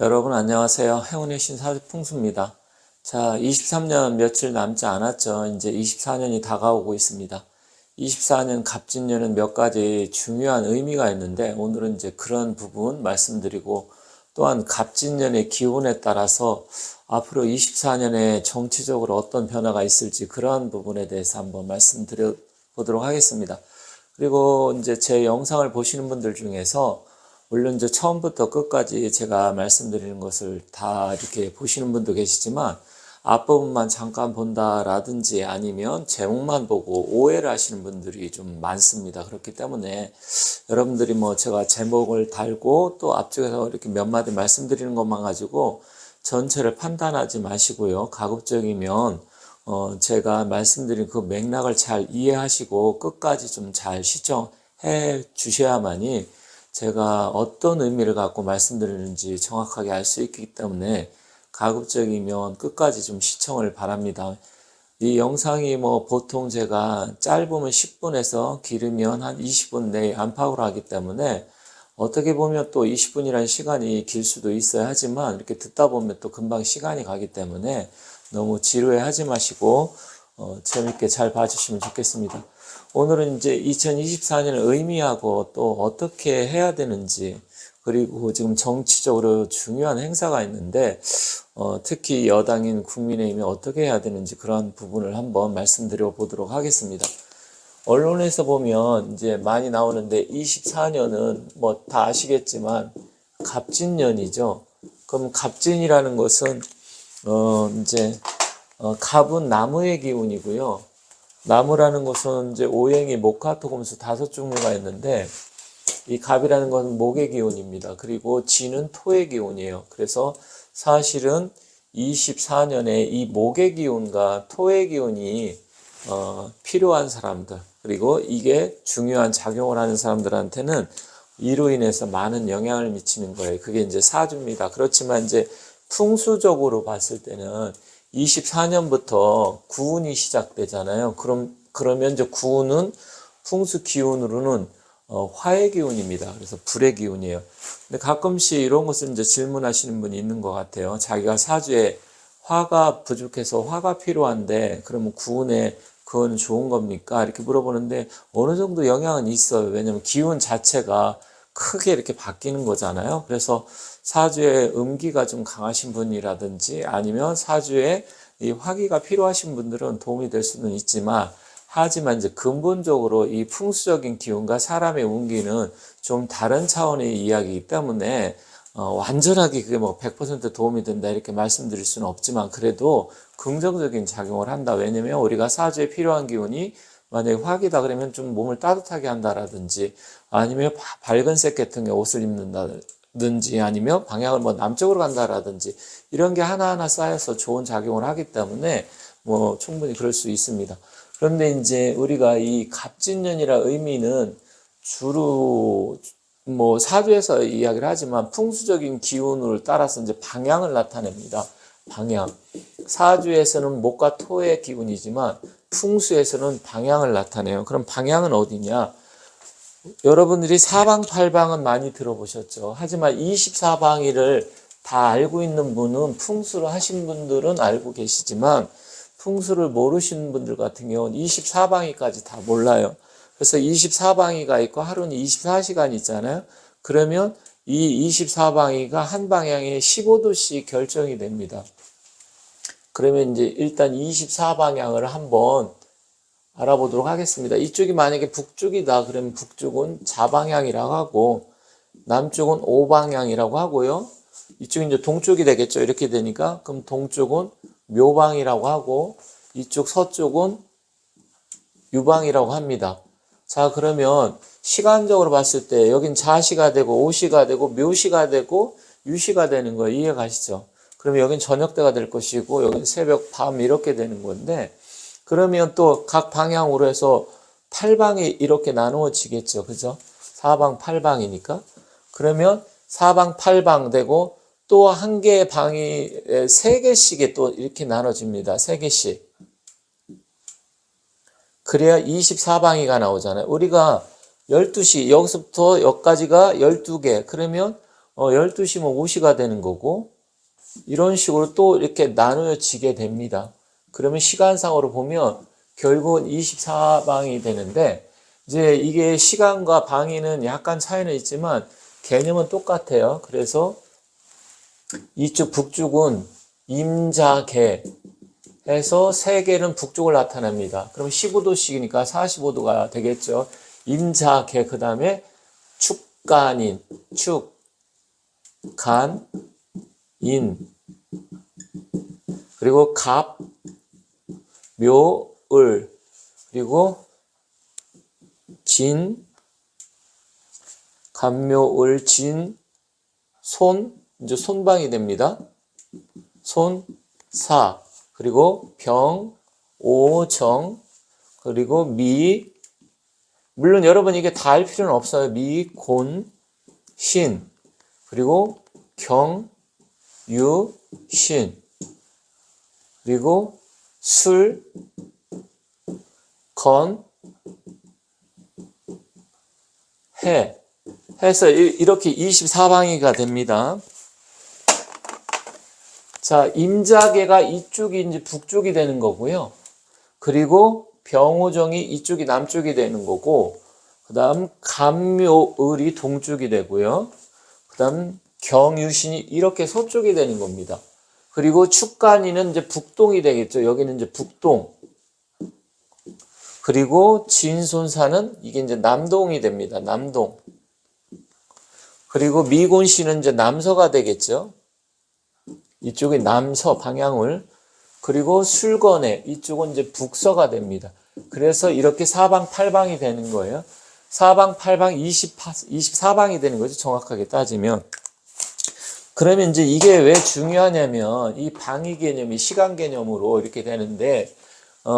여러분 안녕하세요. 행운의 신 사주풍수입니다. 자, 23년 며칠 남지 않았죠. 이제 24년이 다가오고 있습니다. 24년 갑진년은 몇 가지 중요한 의미가 있는데 오늘은 이제 그런 부분 말씀드리고 또한 갑진년의 기운에 따라서 앞으로 24년에 정치적으로 어떤 변화가 있을지 그러한 부분에 대해서 한번 말씀드려 보도록 하겠습니다. 그리고 이제 제 영상을 보시는 분들 중에서 물론 이제 처음부터 끝까지 제가 말씀드리는 것을 다 이렇게 보시는 분도 계시지만 앞부분만 잠깐 본다라든지 아니면 제목만 보고 오해를 하시는 분들이 좀 많습니다. 그렇기 때문에 여러분들이 뭐 제가 제목을 달고 또 앞쪽에서 이렇게 몇 마디 말씀드리는 것만 가지고 전체를 판단하지 마시고요. 가급적이면 제가 말씀드린 그 맥락을 잘 이해하시고 끝까지 좀 잘 시청해 주셔야만이 제가 어떤 의미를 갖고 말씀드리는지 정확하게 알 수 있기 때문에 가급적이면 끝까지 좀 시청을 바랍니다. 이 영상이 뭐 보통 제가 짧으면 10분에서 길으면 한 20분 내에 안팎으로 하기 때문에 어떻게 보면 또 20분이라는 시간이 길 수도 있어야 하지만 이렇게 듣다 보면 또 금방 시간이 가기 때문에 너무 지루해 하지 마시고 재밌게 잘 봐주시면 좋겠습니다. 오늘은 이제 2024년을 의미하고 또 어떻게 해야 되는지 그리고 지금 정치적으로 중요한 행사가 있는데 특히 여당인 국민의힘이 어떻게 해야 되는지 그런 부분을 한번 말씀드려 보도록 하겠습니다. 언론에서 보면 이제 많이 나오는데 24년은 뭐 다 아시겠지만 갑진년이죠. 그럼 갑진이라는 것은 이제 갑은 나무의 기운이고요. 나무라는 것은 이제 오행이 목화토금수 5종류가 있는데 이 갑이라는 것은 목의 기운입니다. 그리고 진은 토의 기운이에요. 그래서 사실은 24년에 이 목의 기운과 토의 기운이 필요한 사람들 그리고 이게 중요한 작용을 하는 사람들한테는 이로 인해서 많은 영향을 미치는 거예요. 그게 이제 사주입니다. 그렇지만 이제 풍수적으로 봤을 때는 24년부터 구운이 시작되잖아요. 그러면 이제 구운은 풍수 기운으로는 화의 기운입니다. 그래서 불의 기운이에요. 근데 가끔씩 이런 것을 이제 질문하시는 분이 있는 것 같아요. 자기가 사주에 화가 부족해서 화가 필요한데 그러면 구운에 그건 좋은 겁니까? 이렇게 물어보는데 어느 정도 영향은 있어요. 왜냐하면 기운 자체가 크게 이렇게 바뀌는 거잖아요. 그래서 사주에 음기가 좀 강하신 분이라든지 아니면 사주에 이 화기가 필요하신 분들은 도움이 될 수는 있지만 하지만 이제 근본적으로 이 풍수적인 기운과 사람의 운기는 좀 다른 차원의 이야기이기 때문에 완전하게 그게 뭐 100% 도움이 된다 이렇게 말씀드릴 수는 없지만 그래도 긍정적인 작용을 한다. 왜냐면 우리가 사주에 필요한 기운이 만약에 화기다 그러면 좀 몸을 따뜻하게 한다라든지 아니면 밝은 색 계통의 옷을 입는다든지 아니면 방향을 뭐 남쪽으로 간다라든지 이런 게 하나하나 쌓여서 좋은 작용을 하기 때문에 뭐 충분히 그럴 수 있습니다. 그런데 이제 우리가 이 갑진년이라 의미는 주로 뭐 사주에서 이야기를 하지만 풍수적인 기운을 따라서 이제 방향을 나타냅니다. 방향. 사주에서는 목과 토의 기운이지만 풍수에서는 방향을 나타내요. 그럼 방향은 어디냐? 여러분들이 사방팔방은 많이 들어보셨죠. 하지만 24방위를 다 알고 있는 분은 풍수를 하신 분들은 알고 계시지만 풍수를 모르시는 분들 같은 경우는 24방위까지 다 몰라요. 그래서 24방위가 있고 하루는 24시간 있잖아요. 그러면 이 24방위가 한 방향에 15도씩 결정이 됩니다. 그러면 이제 일단 24방향을 한번 알아보도록 하겠습니다. 이쪽이 만약에 북쪽이다 그러면 북쪽은 자방향이라고 하고 남쪽은 오방향이라고 하고요. 이쪽이 이제 동쪽이 되겠죠. 이렇게 되니까 그럼 동쪽은 묘방이라고 하고 이쪽 서쪽은 유방이라고 합니다. 자, 그러면 시간적으로 봤을 때 여긴 자시가 되고 오시가 되고 묘시가 되고 유시가 되는 거예요. 이해 가시죠? 그러면 여긴 저녁 때가 될 것이고 여긴 새벽 밤 이렇게 되는 건데 그러면 또 각 방향으로 해서 8방이 이렇게 나누어지겠죠. 그죠? 사방 8방이니까. 그러면 사방 8방 되고 또 한 개의 방이 3개씩에 또 이렇게 나눠집니다. 3개씩. 그래야 24방위가 나오잖아요. 우리가 12시, 여기서부터 여기까지가 12개. 그러면 12시 뭐 5시가 되는 거고, 이런 식으로 또 이렇게 나누어지게 됩니다. 그러면 시간상으로 보면 결국은 24방이 되는데, 이제 이게 시간과 방위는 약간 차이는 있지만 개념은 똑같아요. 그래서 이쪽 북쪽은 임자개 해서 세 개는 북쪽을 나타냅니다. 그럼 15도씩이니까 45도가 되겠죠. 임자개, 그 다음에 축간인, 축, 간, 인, 그리고 갑, 묘, 을, 그리고 진, 갑묘, 을, 진, 손, 이제 손방이 됩니다. 손, 사, 그리고 병, 오, 정, 그리고 미, 물론 여러분 이게 다 할 필요는 없어요. 미, 곤, 신, 그리고 경, 유, 신, 그리고 술, 건, 해, 해서 이렇게 24방위가 됩니다. 자, 임자계가 이쪽이 이제 북쪽이 되는 거고요. 그리고 병오정이 이쪽이 남쪽이 되는 거고, 그 다음 갑묘을이 동쪽이 되고요. 그 다음 경유신이 이렇게 서쪽이 되는 겁니다. 그리고 축간이는 이제 북동이 되겠죠. 여기는 이제 북동. 그리고 진손사는 이게 이제 남동이 됩니다. 남동. 그리고 미곤씨는 이제 남서가 되겠죠. 이쪽이 남서 방향을. 그리고 술건에 이쪽은 이제 북서가 됩니다. 그래서 이렇게 사방 8방이 되는 거예요. 사방 8방 24방이 되는 거죠. 정확하게 따지면. 그러면 이제 이게 왜 중요하냐면 이 방위 개념이 시간 개념으로 이렇게 되는데,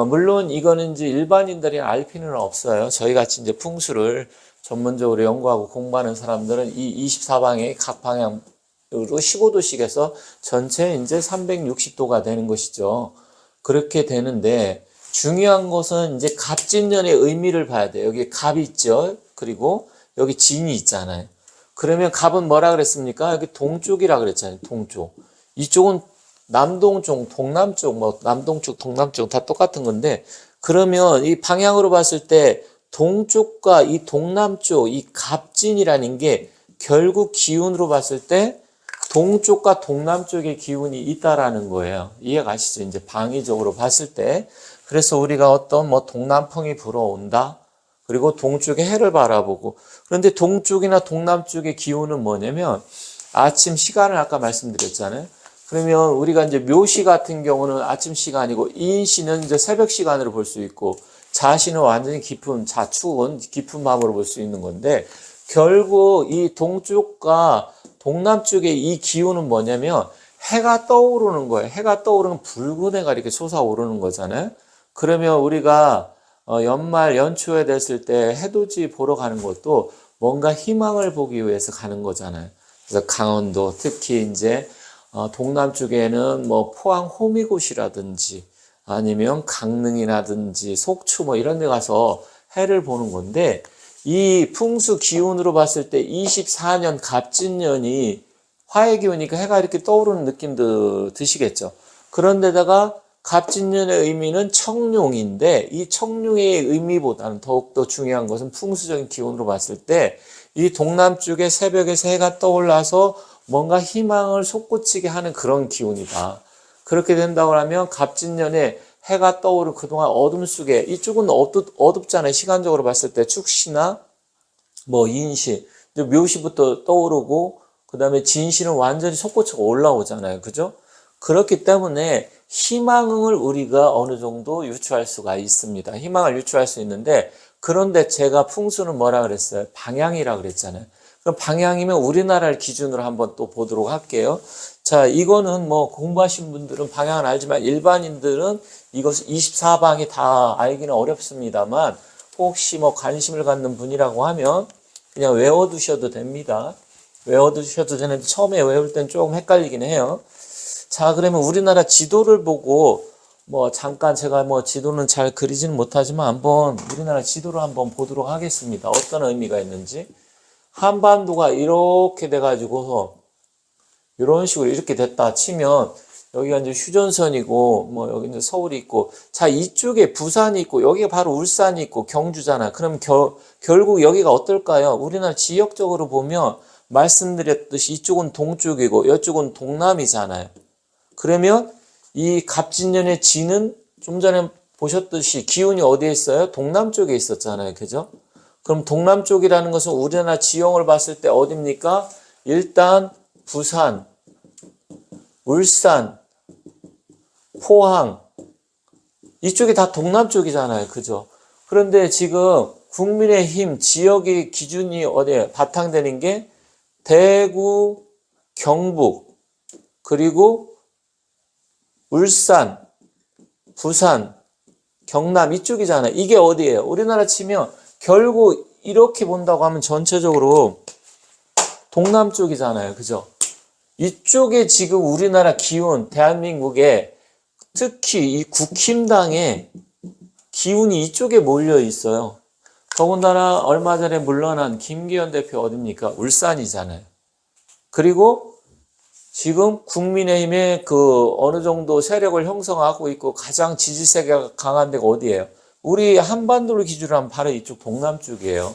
물론 이거는 이제 일반인들이 알 필요는 없어요. 저희 같이 이제 풍수를 전문적으로 연구하고 공부하는 사람들은 이 24방의 각 방향으로 15도씩 해서 전체 이제 360도가 되는 것이죠. 그렇게 되는데, 중요한 것은 이제 갑진년의 의미를 봐야 돼요. 여기 갑이 있죠. 그리고 여기 진이 있잖아요. 그러면 갑은 뭐라 그랬습니까? 여기 동쪽이라 그랬잖아요. 동쪽. 이쪽은 남동쪽, 동남쪽, 뭐 남동쪽, 동남쪽 다 똑같은 건데, 그러면 이 방향으로 봤을 때 동쪽과 이 동남쪽, 이 갑진이라는 게 결국 기운으로 봤을 때 동쪽과 동남쪽의 기운이 있다라는 거예요. 이해가시죠? 이제 방위적으로 봤을 때. 그래서 우리가 어떤 뭐 동남풍이 불어온다. 그리고 동쪽에 해를 바라보고. 그런데 동쪽이나 동남쪽의 기운은 뭐냐면 아침 시간을 아까 말씀드렸잖아요. 그러면 우리가 이제 묘시 같은 경우는 아침 시간이고, 인시는 이제 새벽 시간으로 볼 수 있고, 자시는 완전히 깊은, 자축은 깊은 밤으로 볼 수 있는 건데, 결국 이 동쪽과 동남쪽의 이 기운은 뭐냐면 해가 떠오르는 거예요. 해가 떠오르면 붉은 해가 이렇게 솟아오르는 거잖아요. 그러면 우리가 연말 연초에 됐을 때 해돋이 보러 가는 것도 뭔가 희망을 보기 위해서 가는 거잖아요. 그래서 강원도, 특히 이제 동남쪽에는 뭐 포항 호미곶이라든지 아니면 강릉이라든지 속초 뭐 이런 데 가서 해를 보는 건데, 이 풍수 기운으로 봤을 때 24년 갑진년이 화의 기운이니까 해가 이렇게 떠오르는 느낌도 드시겠죠. 그런데다가 갑진년의 의미는 청룡인데, 이 청룡의 의미보다는 더욱더 중요한 것은 풍수적인 기운으로 봤을 때 이 동남쪽에 새벽에서 해가 떠올라서 뭔가 희망을 솟구치게 하는 그런 기운이다. 그렇게 된다고 하면 갑진년에 해가 떠오르는 그동안 어둠 속에, 이쪽은 어둡잖아요. 시간적으로 봤을 때 축시나 뭐 인시, 묘시부터 떠오르고, 그 다음에 진시는 완전히 솟구치고 올라오잖아요. 그죠? 그렇기 때문에 희망을 우리가 어느 정도 유추할 수가 있습니다. 희망을 유추할 수 있는데, 그런데 제가 풍수는 뭐라 그랬어요? 방향이라 그랬잖아요. 그럼 방향이면 우리나라를 기준으로 한번 또 보도록 할게요. 자, 이거는 뭐 공부하신 분들은 방향은 알지만 일반인들은 이것을 24방이 다 알기는 어렵습니다만, 혹시 뭐 관심을 갖는 분이라고 하면 그냥 외워두셔도 됩니다. 외워두셔도 되는데 처음에 외울 땐 조금 헷갈리긴 해요. 자, 그러면 우리나라 지도를 보고 뭐 잠깐 제가 뭐 지도는 잘 그리지는 못하지만 한번 우리나라 지도를 한번 보도록 하겠습니다. 어떤 의미가 있는지. 한반도가 이렇게 돼가지고 이런 식으로 이렇게 됐다 치면 여기가 이제 휴전선이고 뭐 여기 이제 서울이 있고 자 이쪽에 부산이 있고 여기가 바로 울산이 있고 경주잖아. 그럼 결국 여기가 어떨까요? 우리나라 지역적으로 보면 말씀드렸듯이 이쪽은 동쪽이고 이쪽은 동남이잖아요. 그러면 이 갑진년의 지는 좀 전에 보셨듯이 기운이 어디에 있어요? 동남쪽에 있었잖아요. 그죠? 그럼 동남쪽이라는 것은 우리나라 지형을 봤을 때 어디입니까? 일단 부산, 울산, 포항 이쪽이 다 동남쪽이잖아요. 그죠? 그런데 지금 국민의힘 지역의 기준이 어디에 바탕되는 게 대구, 경북, 그리고 울산, 부산, 경남 이쪽이잖아요. 이게 어디예요? 우리나라 치면 결국 이렇게 본다고 하면 전체적으로 동남쪽이잖아요. 그죠? 이쪽에 지금 우리나라 기운, 대한민국에 특히 이 국힘당의 기운이 이쪽에 몰려 있어요. 더군다나 얼마 전에 물러난 김기현 대표 어딥니까? 울산이잖아요. 그리고 지금 국민의힘의 그 어느 정도 세력을 형성하고 있고 가장 지지세가 강한 데가 어디예요? 우리 한반도를 기준으로 하면 바로 이쪽 동남쪽이에요.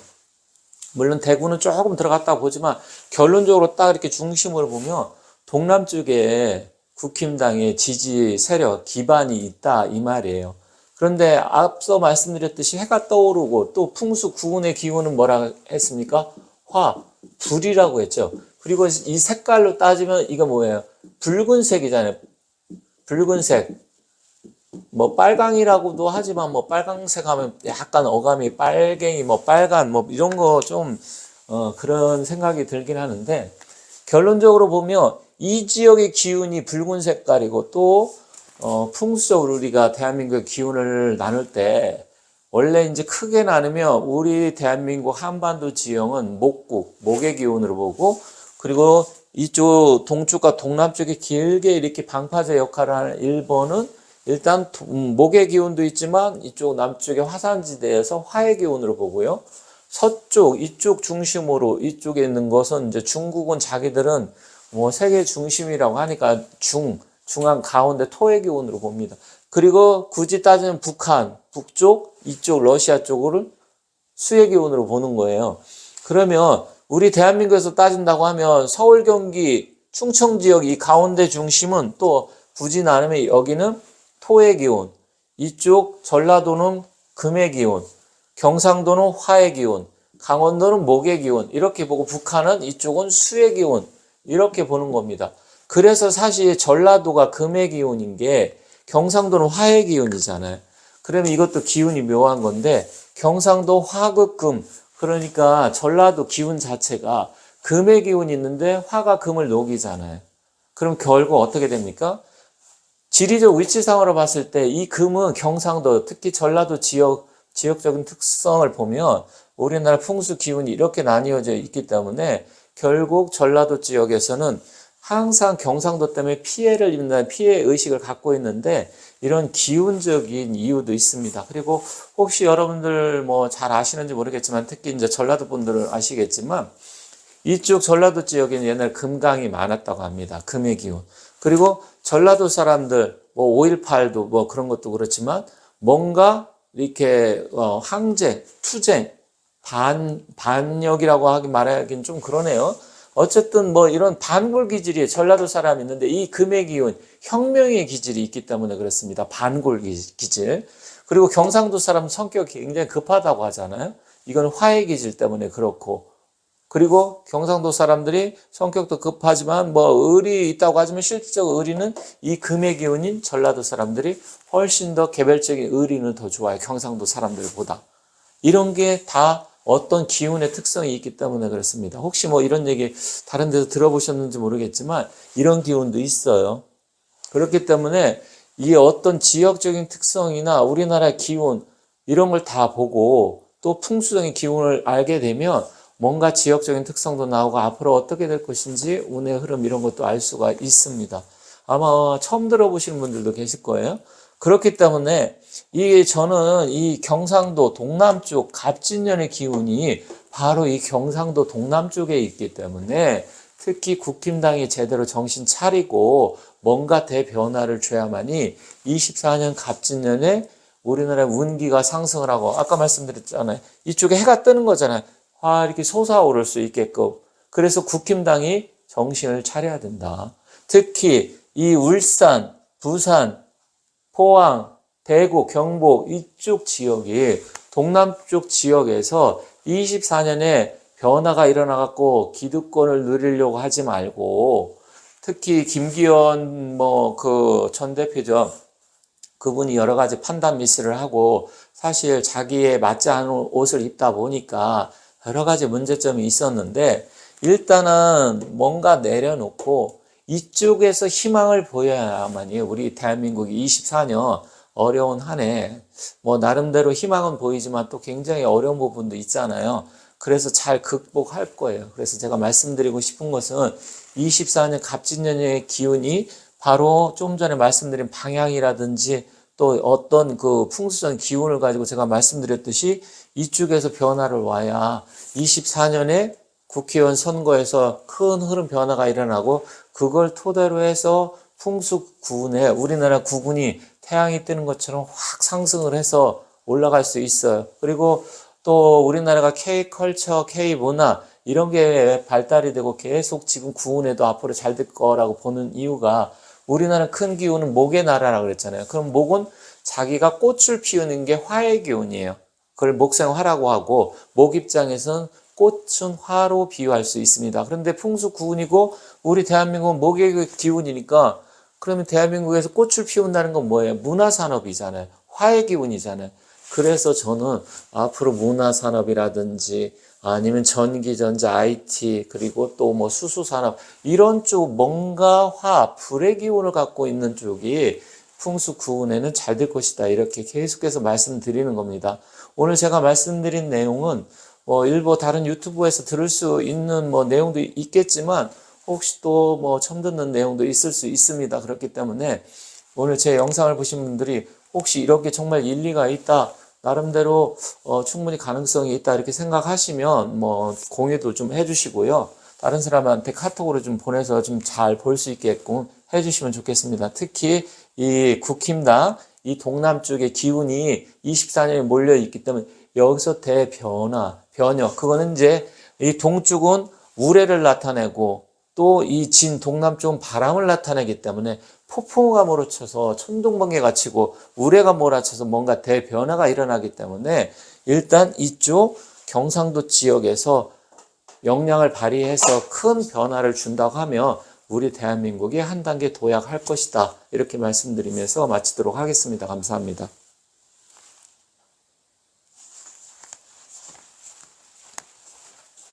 물론 대구는 조금 들어갔다 보지만 결론적으로 딱 이렇게 중심으로 보면 동남쪽에 국힘당의 지지 세력 기반이 있다 이 말이에요. 그런데 앞서 말씀드렸듯이 해가 떠오르고 또 풍수 구운의 기운은 뭐라 했습니까? 화, 불이라고 했죠. 그리고 이 색깔로 따지면 이거 뭐예요? 붉은색이잖아요. 붉은색. 뭐 빨강이라고도 하지만 뭐 빨강색 하면 약간 어감이 빨갱이 뭐 빨간 뭐 이런 거 좀 그런 생각이 들긴 하는데 결론적으로 보면 이 지역의 기운이 붉은 색깔이고 또 풍수적으로 우리가 대한민국의 기운을 나눌 때 원래 이제 크게 나누면 우리 대한민국 한반도 지형은 목국, 목의 기운으로 보고 그리고 이쪽 동쪽과 동남쪽에 길게 이렇게 방파제 역할을 하는 일본은 일단 목의 기운도 있지만 이쪽 남쪽의 화산지대에서 화의 기운으로 보고요. 서쪽 이쪽 중심으로 이쪽에 있는 것은 이제 중국은 자기들은 뭐 세계 중심이라고 하니까 중앙 가운데 토의 기운으로 봅니다. 그리고 굳이 따지면 북한 북쪽 이쪽 러시아 쪽을 수의 기운으로 보는 거예요. 그러면 우리 대한민국에서 따진다고 하면 서울 경기 충청 지역 이 가운데 중심은 또 굳이 나누면 여기는 토의 기운, 이쪽 전라도는 금의 기운, 경상도는 화의 기운, 강원도는 목의 기운 이렇게 보고 북한은 이쪽은 수의 기운 이렇게 보는 겁니다. 그래서 사실 전라도가 금의 기운인 게 경상도는 화의 기운이잖아요. 그러면 이것도 기운이 묘한 건데 경상도 화극금 그러니까 전라도 기운 자체가 금의 기운이 있는데 화가 금을 녹이잖아요. 그럼 결국 어떻게 됩니까? 지리적 위치상으로 봤을 때 이 금은 경상도 특히 전라도 지역적인 특성을 보면 우리나라 풍수 기운이 이렇게 나뉘어져 있기 때문에 결국 전라도 지역에서는 항상 경상도 때문에 피해를 입는다는 피해 의식을 갖고 있는데 이런 기운적인 이유도 있습니다. 그리고 혹시 여러분들 뭐 잘 아시는지 모르겠지만 특히 이제 전라도 분들은 아시겠지만 이쪽 전라도 지역에는 옛날 금강이 많았다고 합니다. 금의 기운. 그리고 전라도 사람들 뭐 5.18도 뭐 그런 것도 그렇지만 뭔가 이렇게 항쟁, 투쟁, 반역이라고 말하기는 좀 그러네요. 어쨌든 뭐 이런 반골 기질이 전라도 사람이 있는데 이 금의 기운, 혁명의 기질이 있기 때문에 그렇습니다. 반골 기질. 그리고 경상도 사람 성격이 굉장히 급하다고 하잖아요. 이건 화의 기질 때문에 그렇고. 그리고 경상도 사람들이 성격도 급하지만 뭐 의리 있다고 하지만 실질적 의리는 이 금의 기운인 전라도 사람들이 훨씬 더 개별적인 의리는 더 좋아요. 경상도 사람들보다. 이런 게 다 어떤 기운의 특성이 있기 때문에 그렇습니다. 혹시 뭐 이런 얘기 다른 데서 들어보셨는지 모르겠지만 이런 기운도 있어요. 그렇기 때문에 이 어떤 지역적인 특성이나 우리나라 기운 이런 걸 다 보고 또 풍수적인 기운을 알게 되면 뭔가 지역적인 특성도 나오고 앞으로 어떻게 될 것인지 운의 흐름 이런 것도 알 수가 있습니다. 아마 처음 들어보시는 분들도 계실 거예요. 그렇기 때문에 저는 이 경상도 동남쪽 갑진년의 기운이 바로 이 경상도 동남쪽에 있기 때문에 특히 국힘당이 제대로 정신 차리고 뭔가 대변화를 줘야만이 24년 갑진년에 우리나라 운기가 상승을 하고, 아까 말씀드렸잖아요. 이쪽에 해가 뜨는 거잖아요. 이렇게 솟아오를 수 있게끔. 그래서 국힘당이 정신을 차려야 된다. 특히 이 울산, 부산, 포항, 대구, 경북 이쪽 지역이 동남쪽 지역에서 24년에 변화가 일어나갖고 기득권을 누리려고 하지 말고, 특히 김기현 전 대표죠. 그분이 여러 가지 판단 미스를 하고 사실 자기에 맞지 않은 옷을 입다 보니까 여러 가지 문제점이 있었는데, 일단은 뭔가 내려놓고 이쪽에서 희망을 보여야만이 우리 대한민국이 24년 어려운 한 해, 나름대로 희망은 보이지만 또 굉장히 어려운 부분도 있잖아요. 그래서 잘 극복할 거예요. 그래서 제가 말씀드리고 싶은 것은 24년 갑진년의 기운이 바로 좀 전에 말씀드린 방향이라든지 또 어떤 그 풍수적인 기운을 가지고 제가 말씀드렸듯이 이쪽에서 변화를 와야 24년에 국회의원 선거에서 큰 흐름 변화가 일어나고, 그걸 토대로 해서 풍수구운에 우리나라 구군이 태양이 뜨는 것처럼 확 상승을 해서 올라갈 수 있어요. 그리고 또 우리나라가 K컬처, K문화 이런 게 발달이 되고 계속 지금 구운에도 앞으로 잘 될 거라고 보는 이유가, 우리나라 큰 기운은 목의 나라라고 그랬잖아요. 그럼 목은 자기가 꽃을 피우는 게 화의 기운이에요. 그걸 목생화라고 하고, 목 입장에서는 꽃은 화로 비유할 수 있습니다. 그런데 풍수구운이고 우리 대한민국은 목의 기운이니까, 그러면 대한민국에서 꽃을 피운다는 건 뭐예요? 문화산업이잖아요. 화의 기운이잖아요. 그래서 저는 앞으로 문화산업이라든지 아니면 전기전자, IT, 그리고 또 수수산업 이런 쪽 뭔가 불의 기운을 갖고 있는 쪽이 풍수구운에는 잘 될 것이다. 이렇게 계속해서 말씀드리는 겁니다. 오늘 제가 말씀드린 내용은 일부 다른 유튜브에서 들을 수 있는 내용도 있겠지만, 혹시 또 처음 듣는 내용도 있을 수 있습니다. 그렇기 때문에 오늘 제 영상을 보신 분들이 혹시 이렇게 정말 일리가 있다, 나름대로 충분히 가능성이 있다 이렇게 생각하시면 공유도 좀 해주시고요. 다른 사람한테 카톡으로 좀 보내서 좀 잘 볼 수 있게끔 해주시면 좋겠습니다. 특히 이 국힘당 이 동남쪽의 기운이 24년에 몰려있기 때문에 여기서 대변화, 변혁, 그거는 이제 이 동쪽은 우레를 나타내고 또 이 동남쪽은 바람을 나타내기 때문에 폭풍우가 몰아쳐서 천둥번개가 치고 우레가 몰아쳐서 뭔가 대변화가 일어나기 때문에, 일단 이쪽 경상도 지역에서 역량을 발휘해서 큰 변화를 준다고 하면 우리 대한민국이 한 단계 도약할 것이다. 이렇게 말씀드리면서 마치도록 하겠습니다. 감사합니다.